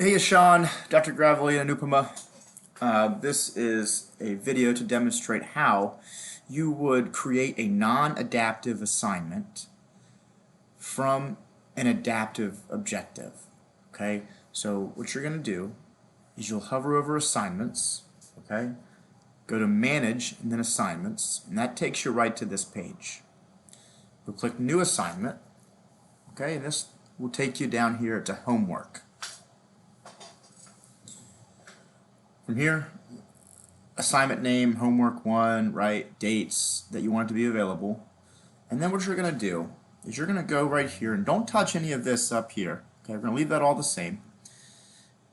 Hey Sean, Dr. Gravely and Anupama. This is a video to demonstrate how you would create a non-adaptive assignment from an adaptive objective. Okay, so what you're going to do is you'll hover over Assignments, okay, go to Manage and then Assignments, and that takes you right to this page. You'll click New Assignment, okay, and this will take you down here to Homework. From here, assignment name, homework 1, right, dates that you want it to be available. And then what you're going to do is you're going to go right here and don't touch any of this up here. Okay, we're going to leave that all the same.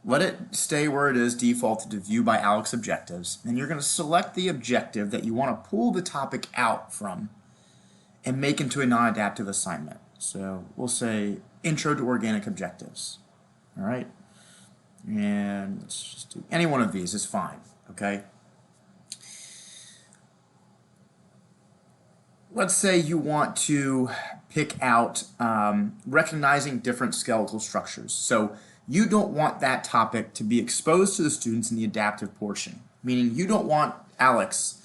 Let it stay where it is defaulted to View by ALEKS Objectives. And you're going to select the objective that you want to pull the topic out from and make into a non-adaptive assignment. So we'll say Intro to Organic Objectives. All right. And let's just do any one of these is fine, okay? Let's say you want to pick out recognizing different skeletal structures. So you don't want that topic to be exposed to the students in the adaptive portion, meaning you don't want ALEKS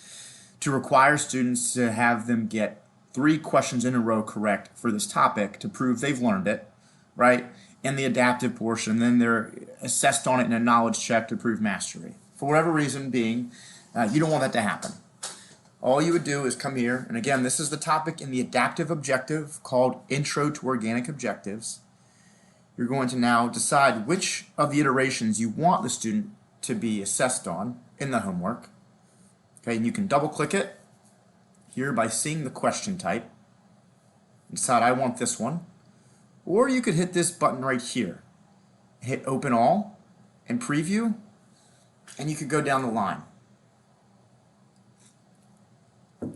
to require students to have them get 3 questions in a row correct for this topic to prove they've learned it, right? In the adaptive portion, then they're assessed on it in a knowledge check to prove mastery. For whatever reason being, you don't want that to happen. All you would do is come here, and again, this is the topic in the adaptive objective called Intro to Organic Objectives. You're going to now decide which of the iterations you want the student to be assessed on in the homework. Okay, and you can double click it here by seeing the question type. Decide I want this one. Or you could hit this button right here, hit Open All and Preview, and you could go down the line.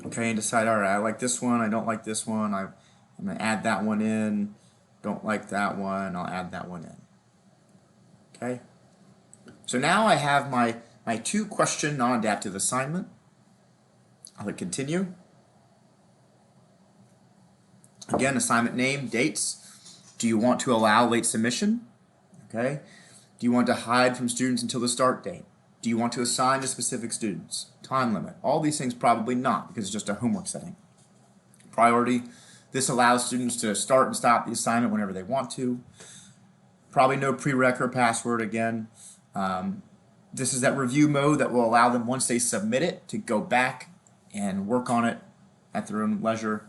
Okay, and decide, all right, I like this one, I don't like this one, I'm going to add that one in, don't like that one, I'll add that one in. Okay, so now I have my 2-question non-adaptive assignment. I'll hit Continue. Again, assignment name, dates. Do you want to allow late submission? Okay. Do you want to hide from students until the start date? Do you want to assign to specific students? Time limit. All these things probably not, because it's just a homework setting. Priority. This allows students to start and stop the assignment whenever they want to. Probably no prereq or password again. This is that review mode that will allow them, once they submit it, to go back and work on it at their own leisure.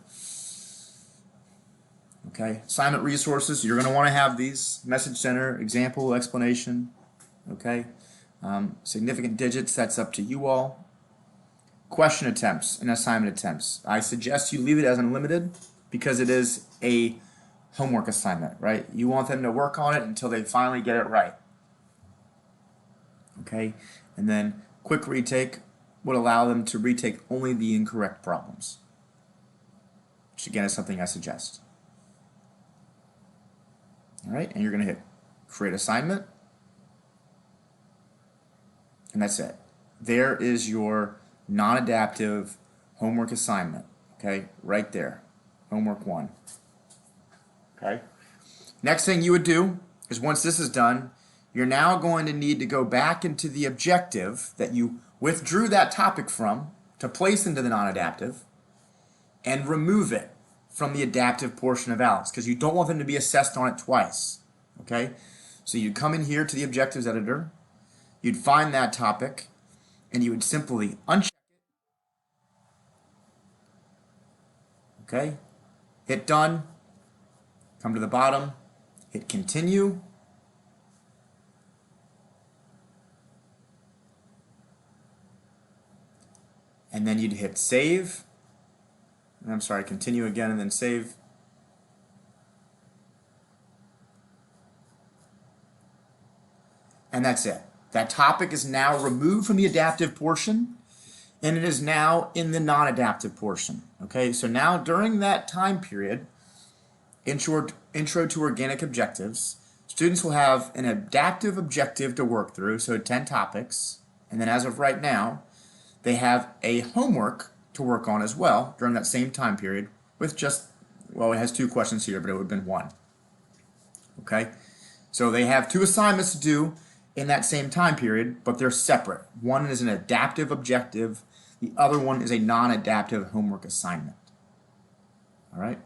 Okay, assignment resources, you're going to want to have these: message center, example, explanation. Okay, significant digits, that's up to you all. Question attempts and assignment attempts. I suggest you leave it as unlimited because it is a homework assignment, right? You want them to work on it until they finally get it right. Okay, and then quick retake would allow them to retake only the incorrect problems, which again is something I suggest. All right, and you're going to hit Create Assignment, and that's it. There is your non-adaptive homework assignment, okay, right there, homework 1. Okay. Next thing you would do is, once this is done, you're now going to need to go back into the objective that you withdrew that topic from to place into the non-adaptive and remove it from the adaptive portion of ALEKS, because you don't want them to be assessed on it twice. Okay, so you'd come in here to the objectives editor, you'd find that topic, and you would simply uncheck it. Okay, hit Done, come to the bottom, hit Continue, and then you'd hit Save. I'm sorry, Continue again and then Save. And that's it. That topic is now removed from the adaptive portion, and it is now in the non-adaptive portion. Okay, so now during that time period, Intro to Organic Objectives, students will have an adaptive objective to work through, so 10 topics, and then as of right now, they have a homework to work on as well during that same time period with just, well, it has 2 questions here, but it would have been 1. Okay, So they have two assignments to do in that same time period, but they're separate. One is an adaptive objective, the other one is a non-adaptive homework assignment. All right?